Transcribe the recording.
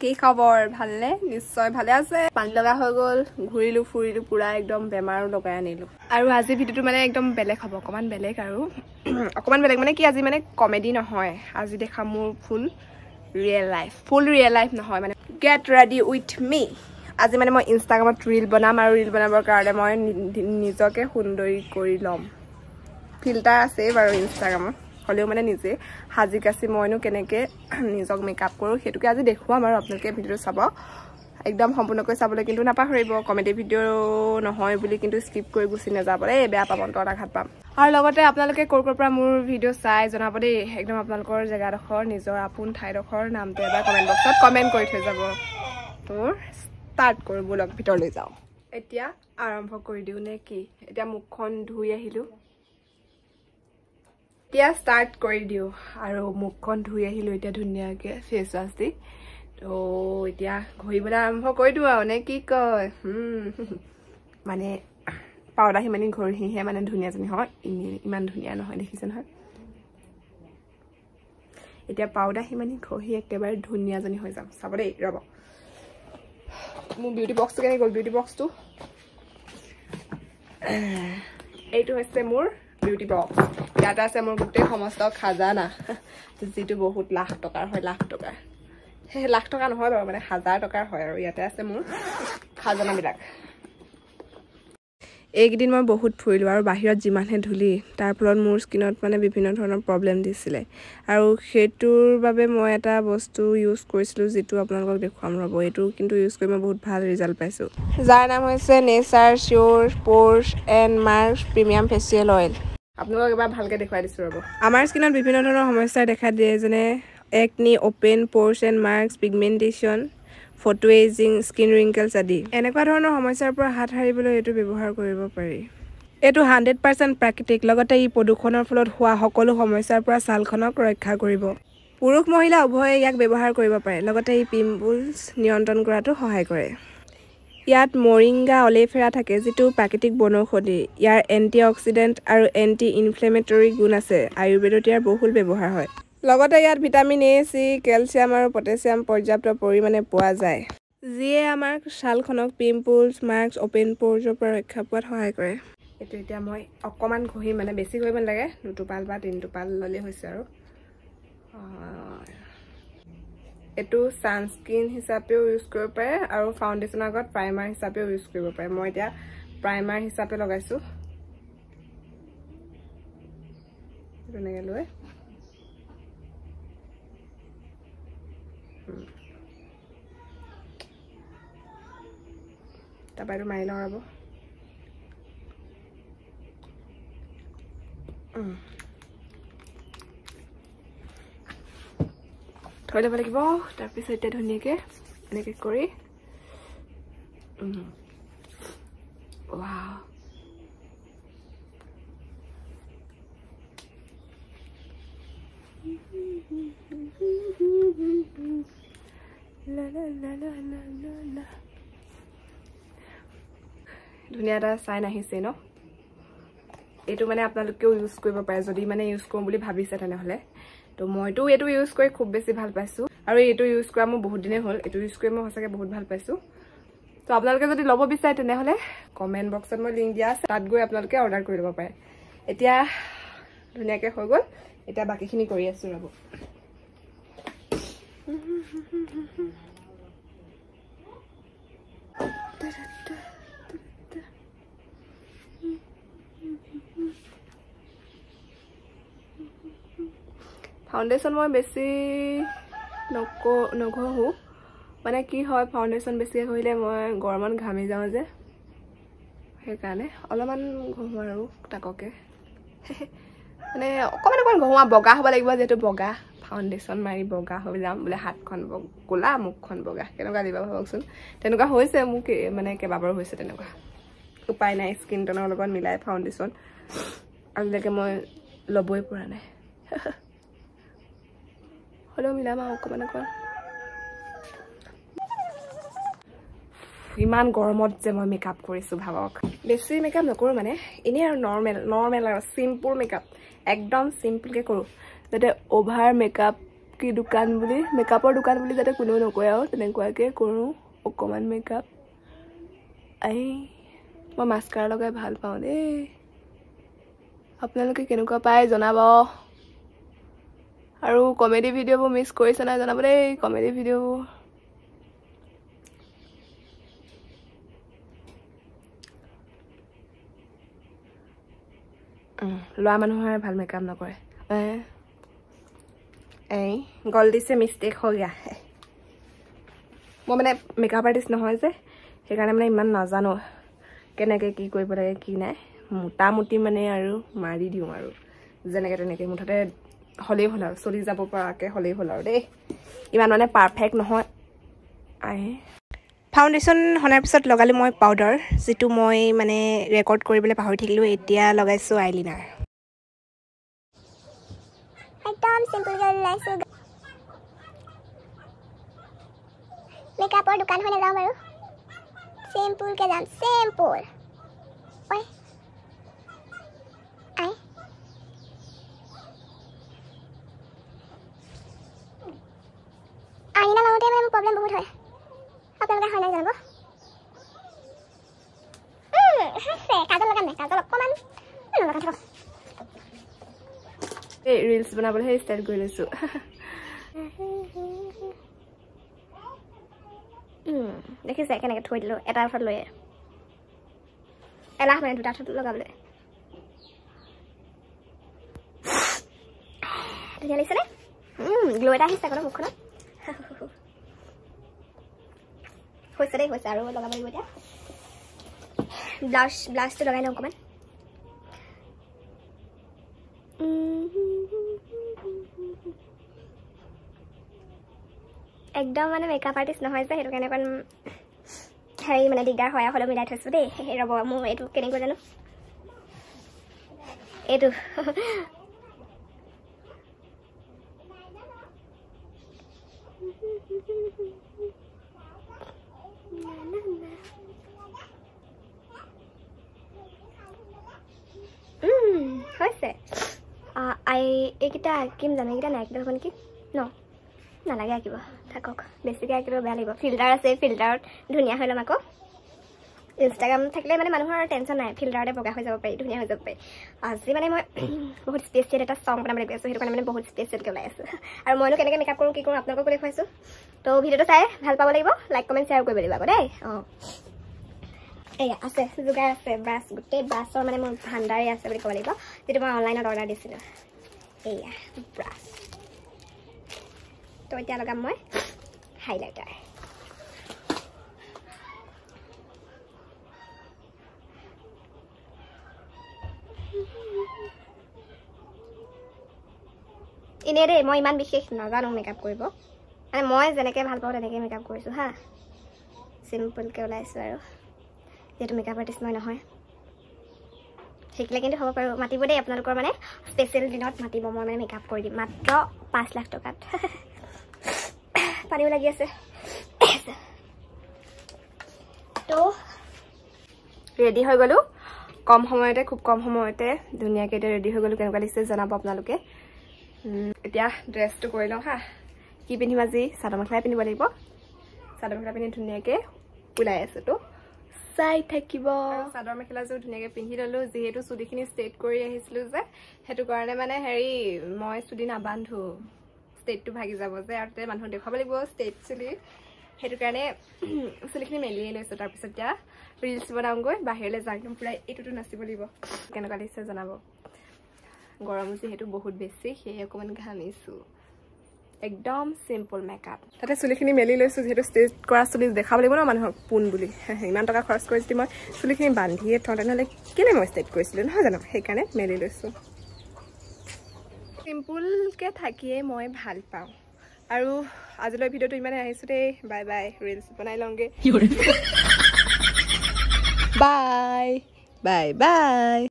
কি খবৰ ভালনে নিশ্চয় ভালে আছে পানী লগা হৈ গল ঘুৰিলো ফুৰিলো পুৰা একদম বেমাৰো লগাই আনিলো আৰু আজি ভিডিওটো মানে একদম বেলেগ হ'ব অকমান বেলেগ আৰু অকমান বেলেগ মানে কি আজি মানে কমেডি নহয় আজি দেখা মোৰ ফুল ৰিয়েল লাইফ নহয় মানে গেট ৰেডি উইথ মি আজি মানে মই ইনষ্টাগ্ৰামত ৰীল বনাম আৰু ৰীল বনাবৰ কাৰণে মই নিজকে সুন্দৰী কৰি ল'ম ফিল্টাৰ আছে বাৰু ইনষ্টাগ্ৰামত হলেও মানে নিজে হাজি কাছি মইনো কেনেকে নিজক মেকআপ কৰো হেতুকে আজি দেখুৱাম আৰু আপোনালোকে ভিডিও চাব একদম সম্পূৰ্ণকৈ চাবলৈ কিন্তু নাপাহৰিব কমেডি ভিডিও নহয় বুলি কিন্তু স্কিপ কৰি গুছি নাযাব এই বেয়া পাব অন্তৰত আঘাত পাম আৰু লগতে আপোনালোকে কৰ পৰা মোৰ ভিডিও চাই জনাব দেই একদম আপোনালোকৰ জেগাডখৰ নিজৰ আপোন ঠাইডখৰ নামটো এবাৰ কমেন্ট বক্সত কমেন্ট কৰি থৈ যাব তোৰ স্টাৰ্ট কৰো ব্লগ ভিতৰলৈ যাও এতিয়া আৰম্ভ কৰি দিও নে কি এতিয়া মুখখন ধুই আহিলো এতিয়া স্টাৰ্ট কৰি দিও আৰু মুখখন ধুই আহিলো এতিয়া ধুনিয়াকে ফেস ওয়াশ দি তো এতিয়া ঘহিবলৈ আৰম্ভ কৰি দিও আৰু নে কি কয় মানে পাউডাৰ হিমানি ঘৰহিহে মানে ধুনিয়াজনী হয় ইমান ধুনিয়া নহয় দেখিছে নহয় এতিয়া পাউডাৰ হিমানি ঘহি একেবাৰে ধুনিয়াজনী হৈ যাম চাব দেই ৰব মোৰ বিউটি বক্সটো কেনে গল বিউটি বক্সটো এইটো হৈছে মোৰ বিউটি বক্স ইয়াত আছে মোৰ গোটেই সমস্ত খাজানা যেটো বহুত লাখ টকাৰ হয় লাখ টকাৰ হে লাখ টকা নহয় বাৰু মানে হাজাৰ টকাৰ হয় আৰু ইয়াতে আছে মোৰ খাজানা বিলাক এইকেইদিন মই বহুত ফুৰিলো আৰু বাহিৰত যিমানহে ধুলি তাৰ ফলত মোৰ স্কিনত মানে বিভিন্ন ধৰণৰ প্ৰবলেম দিছিলে আৰু হেতুৰ বাবে মই এটা বস্তু ইউজ কৰিছিলো যেটো আপোনালোকক দেখুৱাম ৰব এটো কিন্তু ইউজ কৰি মই বহুত ভাল ৰিজাল্ট পাইছো যাৰ নাম হৈছে Nature Sure pores and marks premium facial oil আপোনালোকক এবাৰ ভালকে দেখুৱাই দিছো ৰব আমাৰ স্কিনত বিভিন্ন ধৰণৰ সমস্যা দেখা দিয়ে যেনে acne open pores and marks pigmentation photo ageing skin wrinkles আদি এনেকুৱা ধৰণৰ সমস্যাৰ পৰা হাত হাৰিবলৈ এটো ব্যৱহাৰ কৰিব পাৰি এটো 100% প্ৰাকৃতিক লগতে ই প্ৰদূষণৰ ফলত হোৱা সকলো সমস্যাৰ পৰা ছালখনক ৰক্ষা কৰিব পুৰুষ মহিলা উভয়ে ইয়াক ব্যৱহাৰ কৰিব পাৰে লগতে ই পিম্পলছ নিয়ন্ত্ৰণ কৰাটো সহায় কৰে ইয়াত মৰিংগা অলেফেৰা থাকে যেটো প্ৰাকৃতিক বনৌষধি ইয়াৰ এন্টিঅক্সিডেন্ট আৰু এন্টি ইনফ্লেমেটৰী গুণ আছে আয়ুৰ্বেদত ইয়াৰ বহুল ব্যৱহাৰ হয় লগতে ইয়াত ভিটামিন এ সি ক্যালসিয়াম আৰু পটাছিয়াম পৰ্যাপ্ত পৰিমাণে পোৱা যায় যিয়ে আমাৰ ছালখনক পিম্পলছ মাৰ্কস ওপেন পোৰ্সৰ পৰা ৰক্ষা পোৱাত সহায় কৰে এটো এতিয়া মই অকমান ঘহি মানে বেছি ঘহিব লাগে দুটোপাল বা তিনটোপাল ললে হৈছে আৰু এটো সানস্ক্ৰিন হিচাপেও ইউজ কৰিব পাৰে আৰু ফাউন্ডেশনৰ আগত প্ৰাইমাৰ হিচাপেও ইউজ কৰিব পাৰে মই এতিয়া প্ৰাইমাৰ হিচাপে লগাইছো এনেকৈ লৈ তাপাইটো মাৰি লওঁ ৰব থৈ ল'ব লাগিব তাৰপিছত এতিয়া ধুনীয়াকৈ এনেকৈ কৰি ৱাও লা লা লা লা লা লা ধুনীয়া এটা চাইন আহিছে ন এটো মানে আপোনালোকেও ইউজ কৰিব পাৰে যদি মানে ইউজ কৰোঁ বুলি ভাবিছে তেনেহলে তো মইতো এটো ইউজ কৰি খুব বেছি ভাল পাইছো আৰু এটো ইউজ কৰা মই বহুত দিনে হ'ল এটো ইউজ কৰি মই সঁচাকে বহুত ভাল পাইছো তো আপোনালোকে যদি ল'ব বিচাৰে তেনেহলে কমেন্ট বক্সত মই লিংক দিয়া আছে তাত গৈ আপোনালোকে অৰ্ডাৰ কৰি ল'ব পাৰে এতিয়া ধুনীয়াকৈ হৈ গ'ল এতিয়া বাকিখিনি কৰি আছো ৰব ফাউন্ডেশন মই বেছি নঘহো মানে কি হয় ফাউন্ডেশন বেছি হইলে মই গৰমত ঘামি যাওঁ যে সেইকাৰণে অলপমান ঘহো আৰু তাককে মানে অকমান ঘহা বগা হ'ব লাগিব যেটো বগা ফাউন্ডেশন মাৰি বগা হৈ যাম বলে হাতখন কোলা মুখখন বগা কেনেকুৱা দিবা ভাবকচোন তেনেকুৱা হৈছে মোক মানে কেবাবাৰ হৈছে তেনেকুৱা উপায় নাই স্কিন টনৰ লগত মিলাই ফাউন্ডেশন আজিলৈকে মই লবই পৰা নাই হলো মিলাম অকমান ইমান গৰমত যে মই মেকআপ কৰিছো ভাবক বেছি মেকআপ নকৰো মানে এনে আৰু নৰ্মেল আৰু সিম্পল মেকআপ একদম সিম্পল কে কৰো যাতে ওভাৰ মেকআপ কি দোকান বুলি মেকআপৰ দোকান বুলি যাতে কোনেও নকয় আৰু তেনেকুৱাকৈ কৰোঁ অকণমান মেকআপ মই মাস্কাৰা লগাই ভাল পাওঁ দেই আপোনালোকে কেনেকুৱা পায় জনাব আৰু কমেডি ভিডিঅ'বোৰ মিছ কৰিছে নাই জনাব দেই কমেডি ভিডিঅ'বোৰ ল'ৰা মানুহে ভাল মেকআপ নকৰে गलती से मिस्टेक हो गया है मैं मैंने मेकअप आर्टिस्ट নহয় যে সেইকাৰণে মানে ইমান নাজানো কেনেকৈ কি কৰিব লাগে কি নাই মোটামুটি মানে আৰু মাৰি দিওঁ আৰু যেনেকৈ তেনেকৈ মুঠতে হলেই হ'ল আৰু চলি যাব পৰাকৈ হলেই হ'ল আৰু দেই ইমান মানে পাৰফেক্ট নহয় ফাউণ্ডেশ্যন হনাৰ পিছত লগালোঁ মই পাউডাৰ যিটো মই মানে ৰেকৰ্ড কৰিবলৈ পাহৰি থাকিলোঁ এতিয়া লগাইছোঁ আইলাইনাৰ एकदम सिंपल कर लाइसो मेकअप और दुकान होने जाऊं बारू सिंपल के जाम सिंपल ओए आई आईना लगाते में प्रॉब्लम बहुत है अपन का होने जानो से काजल लगा नहीं काजल को मन लगा था रील्स बनाबले स्टार्ट কৰি লৈছো দেখিছে কেনেকৈ থৈ দিলোঁ এটা উঠাত লৈ এলাহ মানে দুটা উঠাত লগাবলৈ ধুনীয়া লাগিছেনে গ্লো এটা আহিছে আকৌ মুখখনত হৈছে দেই হৈছে আৰু লগাব লাগিব এতিয়া ব্লাউজটো লগাই লওঁ অকণমান एकदम माने मेकअप आर्टिस्ट নহয় যে হেতু কাৰণে কোন হেৰি মানে দিগদাৰ হয় হলো মিলাই থৈছো দেই ৰব মই এটো কেনেকৈ জানো এটো হৈছে আই এইকিটা কিম জানো এইকিটা নাই কিটা কোন কি ন নালাগে আঁকিব থাকক বেছিকৈ আঁকিলেও বেয়া লাগিব ফিল্টাৰ আছে ফিল্টাৰত ধুনীয়া হৈ ল'ম আকৌ ইনষ্টাগ্ৰাম থাকিলে মানে মানুহৰ টেনশ্যন নাই ফিল্টাৰতে বগা হৈ যাব পাৰি ধুনীয়া হৈ যাব পাৰি আজি মানে মই বহুত স্পেচিয়েল এটা চং বনাবলৈ গৈ আছোঁ সেইটো কাৰণে মানে বহুত স্পেচিয়েলকৈ ওলাই আছোঁ আৰু মইনো কেনেকৈ মেকআপ কৰোঁ কি কৰোঁ আপোনালোককো দেখুৱাইছোঁ তো ভিডিঅ'টো চাই ভাল পাব লাগিব লাইক কমেণ্ট শ্বেয়াৰ কৰিব লাগিব আকৌ দেই এয়া আছে যোগাৰ আছে ব্ৰাছ গোটেই ব্ৰাছৰ মানে মোৰ ভাণ্ডাৰেই আছে বুলি ক'ব লাগিব যিটো মই অনলাইনত অৰ্ডাৰ দিছিলোঁ এয়া ব্ৰাছ तो এতিয়া লগাম মই হাইলাইটাৰ ইনে ৰে মই ইমান বিশেষ নাজানো মেকআপ কৰিব মানে মই যেনেকৈ ভাল পাওঁ তেনেকৈ মেকআপ কৰিছোঁ হা সিম্পলকৈ ওলাইছোঁ আৰু যেটো মেকআপ আৰ্টিষ্ট মই নহয় শিকিলে কিন্তু হ'ব পাৰোঁ মাতিব দেই আপোনালোকৰ মানে স্পেচিয়েল দিনত মাতিব মই মানে মেকআপ কৰি দিম মাত্ৰ 5 লাখ টকাত পানীও লাগি আছে তো ৰেডি হৈ গ'লো কম সময়তে খুব কম সময়তে ধুনীয়াকৈ ৰেডি হৈ গ'লো কেনেকুৱা লাগিছে জনাব আপোনালোকে এতিয়া ড্ৰেছটো কৰি লওঁ হা কি পিন্ধিম আজি চাদৰ মেখেলাই পিন্ধিব লাগিব চাদৰ মেখেলা পিন্ধি ধুনীয়াকৈ ওলাই আছোঁ তো চাই থাকিব চাদৰ মেখেলাযোৰ ধুনীয়াকৈ পিন্ধি ল'লোঁ যিহেতু চুলিখিনি ষ্ট্ৰেট কৰি আহিছিলোঁ যে সেইটো কাৰণে মানে হেৰি মই চুলি নাবান্ধো ষ্টেটটো ভাগি যাব যে আৰু তে মানুহ দেখাব লাগিব ষ্টেট চুলি সেইটো কাৰণে চুলিখিনি মেলিয়ে লৈছোঁ তাৰপিছত এতিয়া ৰিলছ বনাওঁগৈ বাহিৰলৈ যাওঁ একদম পূৰা এইটোতো নাচিব লাগিব কেনেকুৱা লাগিছে জনাব গৰম যিহেতু বহুত বেছি সেয়ে অকণমান ঘামিছোঁ একদম সিম্পল মেকআপ তাতে চুলিখিনি মেলি লৈছোঁ যিহেতু ষ্টেট কৰা চুলি দেখাব লাগিব ন মানুহক পোন বুলি ইমান টকা খৰচ কৰি যদি মই চুলিখিনি বান্ধিয়ে থওঁ তেনেহ'লে কেলৈ মই ষ্টেট কৰিছিলোঁ নহয় জানো সেইকাৰণে মেলি লৈছোঁ সিম্পলকৈ থাকিয়ে মই ভাল পাওঁ আৰু আজিলৈ ভিডিঅ'টো ইমানে আহিছোঁ দেই বাই বাই ৰিলছ বনাই লওঁগৈ বাই বাই বাই